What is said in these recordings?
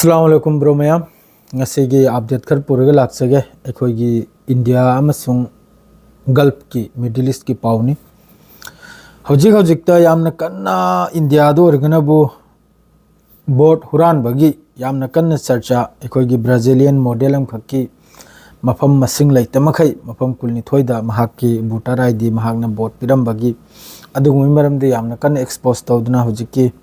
अस्सलाम वालेकुम bro ma'am ngasi update khar puraga laksage ekhoi India amasung Gulf ki Middle East ki pauni hojik ta yamna kanna India do organa bu boat huran bagi yamna kanna charcha ekhoi Brazilian model am khaki mafam masing laita makhai mafam kulni thoida mahak ki buta rai di mahakna boat piram bagi adugumi maram de yamna kanna expose tawduna hojik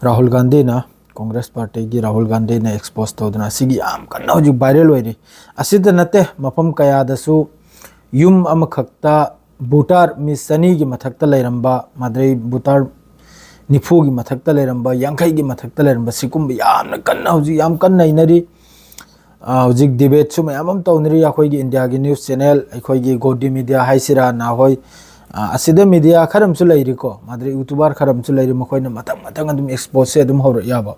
Rahul Gandhi na Congress Party की राहुल गांधी ने expose तौदना सिगी आम कन्ना हजु viral होइरि असिद नते मफम कया दसु yum अम खक्ता बुटार मिसनी की मथक्ता लेरंबा मद्रे बुटार निफू की मथक्ता लेरंबा यांखै की मथक्ता लेरंबा सिकुम याम कन्ना हजु याम कन्ना इनरी हजु डिबेट सु मयाम तौनरी अखोई की इंडिया की न्यूज़ चैनल अखोई की गोडी मीडिया हाइसिरा ना होय असिद मीडिया खरम सु लेरिको मद्रे यूट्यूबर खरम सु लेरि मखोइना मतंग मतंग अदुम एक्सपोज से अदुम होर याबा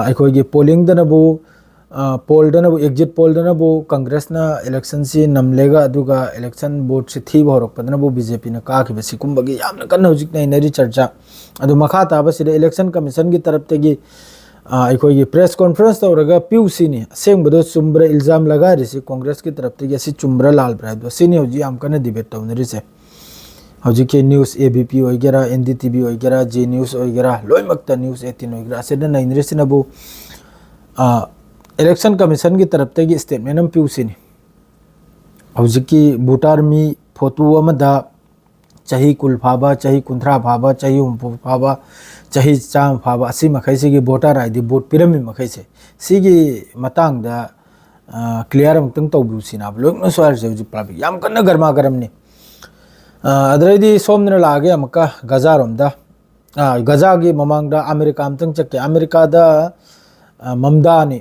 अखोई पोलिंग दनबु पोल दनबु एग्जिट पोल दनबु कांग्रेस ना इलेक्शन से नमलेगा अदुगा इलेक्शन बोर्ड से थी होरक पदनबु बीजेपी ना काखिबे सिकुंबगी यामना कन्न हुजिक नै नरी चर्चा अदु मखा ताबा सिदे इलेक्शन कमीशन की तरफ तेगी अखोई प्रेस कॉन्फ्रेंस तौरगा पीयूसीनी असेंबदो चुम्ब्रा इल्जाम लगा रिसी कांग्रेस की तरफ तेगी असि चुम्ब्रा लाल ब्राइदो सिनी हुजि याम कन्न डिबेट तौनरी से हौजी के न्यूज़ एबीपी होइगेरा एनडीटीवी होइगेरा जे न्यूज़ होइगेरा लोइमक्ता न्यूज़ 18 होइगेरा असेदा नैनरेसिनबु इलेक्शन कमीशन की तरफ तेगी स्टेटमेंट हम पिउसिनी हौजी की बुटार मी फोटो अमदा चाही कुल फाबा चाही कुंथ्रा फाबा चाही हुंपु फाबा चाही चाम फाबा असि मखैसे की वोटर आईडी वोट पिरमी मखैसे सिगी मतांग दा क्लियर अमतंग तौबुसिना लोइम स्वार जे पब्लिक याम कन्न गरमा गरमनी अदरदी सोमने लागे अमका गजा रोमदा गजा की ममांगदा अमेरिका अमतंग चके अमेरिका दा ममदानी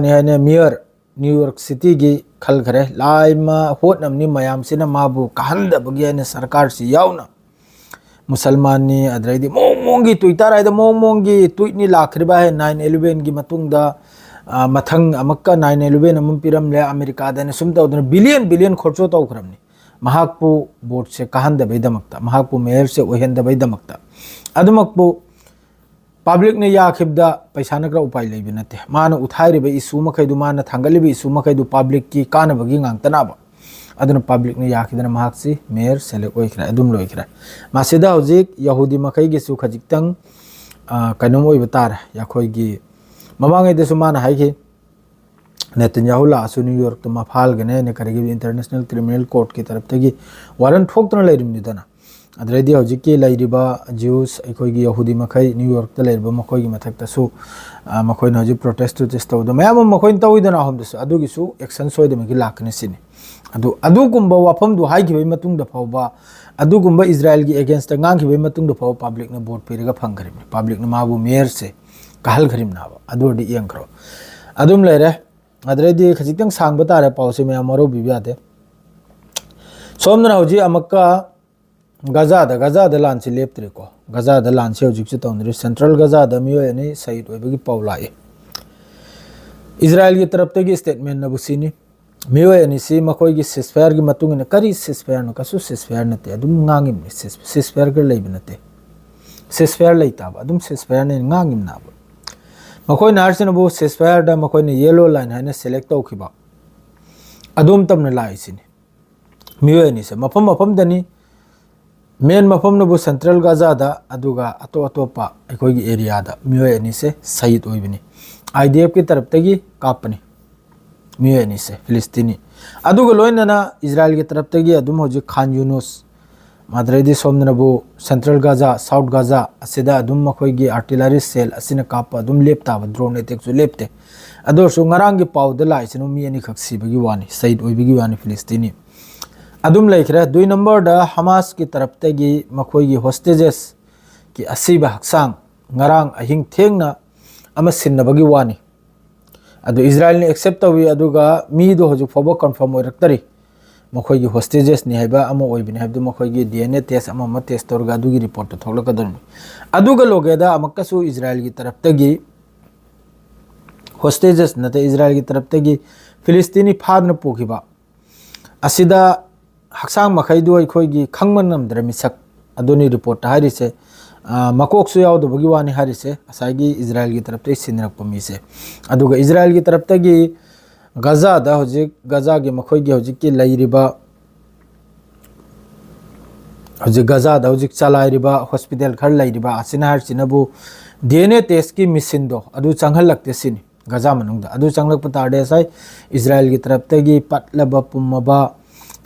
है ने मेयर न्यूयॉर्क सिटी की खल खरे लाइमा होटनमनी मयाम सिना माबु कहंदा बगिया ने सरकार से यावना मुसलमानी अदरदी मोंगी ट्विटर आइदा मोंगी ट्वीट नि लाखरिबा है 9/11 की मतुंगदा मथंग अमक्का 9/11 अमम पिरम ले अमेरिका दा ने सुम तौदन बिलियन खर्चो तौखरमनी महाकपु बोर्ड से कहंदबैदमक्ता महाकपु मेयर से ओहेंदबैदमक्ता अदुमकपु पब्लिक ने याखिबदा पैसा नकरा उपाय लेबि नते माना उठाइरिबे इशू मखैदु माना थांगलिबे इशू मखैदु पब्लिक की कानबगी गांगतनाबा अदुन पब्लिक ने याखिदना महाकसी मेयर सेलेक्ट ओइखरा अदुम लोइखरा मासिदा हौजिक यहूदी मखैगी सु खजिक्तंग कनम ओइबा तार याखोइगी ममांगैदसु माना हाइखि नेतन्याहू लासु न्यूयॉर्क तो मफाल गने ने करेगी इंटरनेशनल क्रिमिनल कोर्ट की तरफ तगी वारंट ठोक्तना लेरिमनिदना अदरदी हौजिकी लेरिबा ज्यूस अखोइगी यहूदी मखै न्यूयॉर्क त लेरिबा मखोइगी मथक्तसु मखोइना हौजि प्रोटेस्ट तौद मयाम मखोइन तौइदना हमदसु अदुगिसु एक्शन सोइदमगी लाखने सिनी अदुगुम्बा वाफमदु हाइखिबै मतुंगदा फावबा अदुगुम्बा इजराइल की अगेंस्ट गांखिबै मतुंगदा फाव पब्लिक ने वोट पिरगा फंगरिम पब्लिक ने माबु मेयर से कहल खरिम नाबा अदुरदी यंखरो अदुम लेरे अदरदी खजितंग सांग बतारे पाउसे में अमरो बिब्यादे सोमना हौजी अमक्का गजा द लान से लेप्त्रे को गजा द लान से हौजिक से तौनरी सेंट्रल गजा द मियो ने सहीद ओइबगी पाउलाए इजराइल की तरफ तेगी स्टेटमेंट नबुसिनी मियो ने सी मखोई की सिसफायर की मतुंग ने करी सिसफायर न कसु सिसफायर नते अदुम गांगिम सिसफायर कर लेब नते सिसफायर लेताब अदुम सिसफायर ने गांगिम नाब मखोई नारसिनबु सिसफायर दा मखोई ने येलो लाइन है ने सेलेक्ट तौखिबा अदुम तमने लाइसिनी मियो ने से मफम दनी मेन मफम नबु सेंट्रल गाजा दा अदुगा अतोपा अखोई एरिया दा मियो ने से शहीद ओइबनी आईडीएफ की तरफ तगी कापनी मियो ने से फिलिस्तीनी अदुगा लोइनना इजराइल की तरफ तगी अदुम होजि खान यूनुस माद्रेदी सोमनबु सेंट्रल गाजा साउथ गाजा असिदा अदुम मखोइगी आर्टिलरी सेल असिना काप अदुम लेप्ताब ड्रोन अटैक सु लेप्ते अदोसु ngarang gi पाउ द लाइसिनु मी अनि खक्सी बगी वानी सईद ओइबगी वानी फिलिस्तीनी अदुम लेखरे 2 नंबर दा हमास की तरफ तेगी मखोइगी होस्टेजेस की असीबा हक्सांग ngarang अहिंग थेंगना अमा सिन्नबगी वानी अदु इजराइल ने एक्सेप्ट तवी अदुगा मी दो हजु फबो कंफर्म ओइरक्तरी मखोइगी होस्टेजेस नि हाइबा अमा ओइबिनि हाइबदु मखोइगी डीएनए टेस्ट अमा टेस्ट तौरगा अदुगी रिपोर्ट तो थोलकदरमि अदुगा लोगेदा अमक्कसु इजराइल की तरफ तगी होस्टेजेस नते इजराइल की तरफ तगी फिलिस्तीनी फादन पोखिबा असिदा हक्सांग मखैदु अखोइगी खंगमन नमद्र मिसक अदुनी रिपोर्ट हारिसे मकोक सु यावदबगी वानी हारिसे असागी इजराइल की तरफ ते सिनरक पमीसे अदुगा इजराइल की तरफ तगी गजा दा होजिक गजा के मखोई होजिक की लैरिबा होजिक गजा दा होजिक चलाइरिबा हॉस्पिटल खर लैरिबा असिना हरसिनबु डीएनए टेस्ट की मिशन दो अदु चंगहल लगते सिनी गजा मनुंगदा अदु चंगलक पताडे साइ इजराइल की तरफ तगी पटलबा पुमबा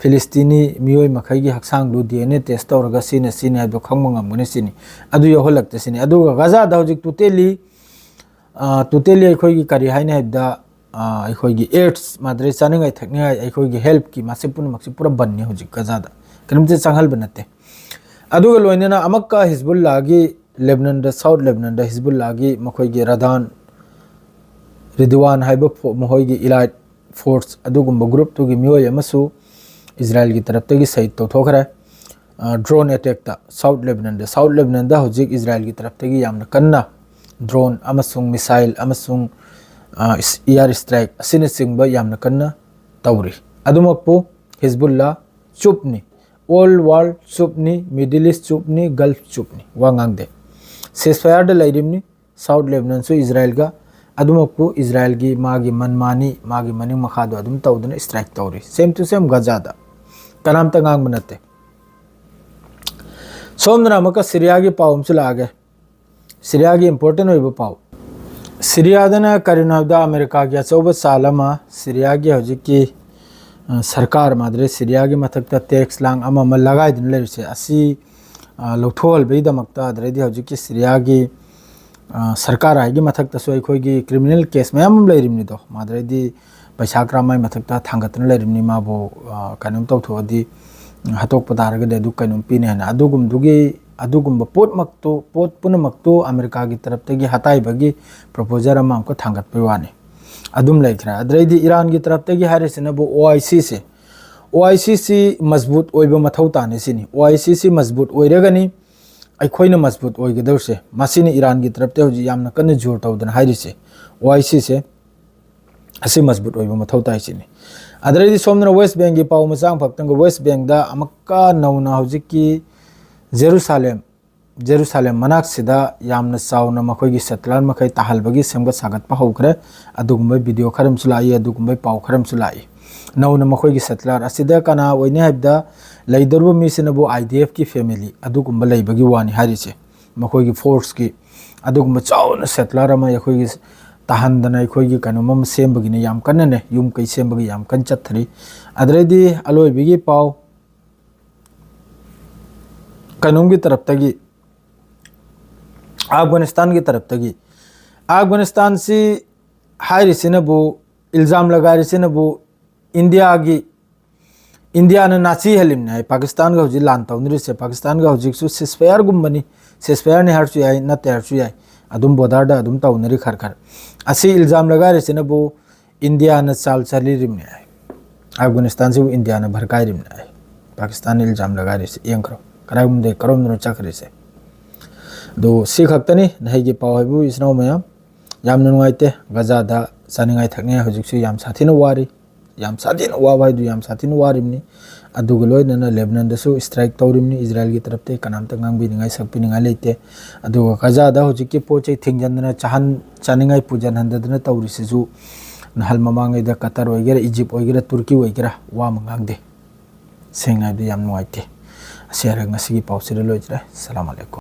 फिलिस्तीनी मियोय मखई की हक्सांग दु डीएनए टेस्ट तौरगा सिने सिने दो खंगमंगमने सिनी अदु योहलकते सिनी अदु गजा दा होजिक टोटली अखोई की करी हाइने हबदा अखोई की एड्स माद्रे चानिंगाई थकनिगाई अखोई की हेल्प की मासे पुनमक्सी पूरा बनने होजिक गजा दा कनमते चंगहल बनते अदुगा लोइनेना अमक्का हिजबुल्लाह की लेबनान दा साउथ लेबनान दा हिजबुल्लाह की मखोई की रदान रिदवान हाइब मखोई की इलाइट फोर्स अदुगुम्बा ग्रुप तुगी मियोय अमसु इजराइल की तरफ तगी सहित तौथोखरे ड्रोन अटैक ता साउथ लेबनान दा होजिक इजराइल की तरफ तगी यामना कन्ना ड्रोन अमसुंग मिसाइल अमसुंग एयर स्ट्राइक असिन सिंगबा यामना कन्ना तौरी अदुमकपु हिजबुल्लाह चुपनी ऑल वर्ल्ड चुपनी मिडिल ईस्ट चुपनी गल्फ चुपनी वांगांगदे सेसफायर द लैरिमनी साउथ लेबनान सु इजराइल का अदुमकपु इजराइल की मागी मनमानी मागी मनिंग मखादो अदुम तौदना स्ट्राइक तौरी सेम टू सेम गजादा कनाम तंगांग बनते सोमदना अमका सीरिया की पावम से लागे सीरिया की इंपोर्टेंट होइबो पाव सीरिया दना करिनादा अमेरिका की अचौब सालमा सीरिया की हजिक की सरकार माद्रे सीरिया की मथक्ता टैक्स लांग अमा लगाई दिन लेरिसे असी लौथोल बेदमक्ता अदरेदी हजिक की सीरिया की सरकार आएगी मथक्ता सो अखोई की क्रिमिनल केस मैम लेरिमनी दो माद्रेदी पैसा क्रामाई मथक्ता थांगतन लेरिमनी माबो कनुम तौथोदी हतोक पदारगदे अदु कनुम पिने हना अदुगुम पोट पुनमक्तो अमेरिका की तरफ तगी हताई बगी प्रपोजल अमा हमको थांगत पे वानी अदुम लेखरा अदरेदी ईरान की तरफ तगी हारिसिनबो ओआईसी मजबूत ओइबो मथौ ताने सिनी ओआईसी मजबूत ओइरगनी अखोइना मजबूत ओइगदौसे मासिनी ईरान की तरफ ते होजि यामना कन्न जोर तौदन हारिसे ओआईसी से असी मजबूत ओइबो मथौ ताइ सिनी अदरेदी सोमना वेस्ट बैंक की पाउ मचांग फक्तंग वेस्ट बैंक दा अमक्का नौना होजि की जेरूसलेम मनाक सिदा यामना चाउना मखोई की सेटलर मखै ताहलबगी सेमगत सागत हौखरे अदुगुम्बा वीडियो खरम सुलाई अदुगुम्बा पाउ खरम सुलाई नौना मखोई की सेटलर असिदा कना ओइने हबदा लैदरबो मिसिनबो आईडीएफ की फैमिली अदुगुम्बा लैबगी वानी हारिसे मखोई की फोर्स की अदुगुम्बा चाउना सेटलर अमा यखोई की ताहंदना यखोई की कनुमम सेमबगिने याम कन्नने युम कै सेमबगी याम कन चथरी अदरेदी अलोइबगी पाउ कनुम की तरफ तगी अफगानिस्तान की तरफ तगी अफगानिस्तान से हारिसिनबु इल्जाम लगारिसिनबु इंडिया ने नाची हलिमने पाकिस्तान का होजि लान तौनरिसे पाकिस्तान का होजि सु सिसफायर गुम्बनी सिसफायर ने हरसु याय नते हरसु याय अदुम बोर्डर दा अदुम तौनरि खरखर असि इल्जाम लगारिसिनबु इंडिया ने चाल चलिरिमने अफगानिस्तान से इंडिया ने भरकाइरिमने पाकिस्तान इल्जाम लगारिसे यंकरो करामुंदे करमनो चखरिसे दो सी खक्तनी नहैगी पाव हाइबु इसनाव मयाम यामना नुंगाइते गजा दा चानिंगाई थकने होजिकसु याम साथिनो वारी याम साथिनो वाबाइदु याम साथिनो वारिमनी अदुग लोइनना लेबनान दसु स्ट्राइक तौरिमनी इजराइल की तरफ ते कनामता ngangbinigai sakpinigai leite aduga gaza da hojiki pochei thingjanna chaningai pujan handadna taurisisu nahal mamangai da qatar oigera egypt oigera turkey oigera wa mangangde sengai du yam nuaite asiara ngasigi pausira loijra assalamu alaikum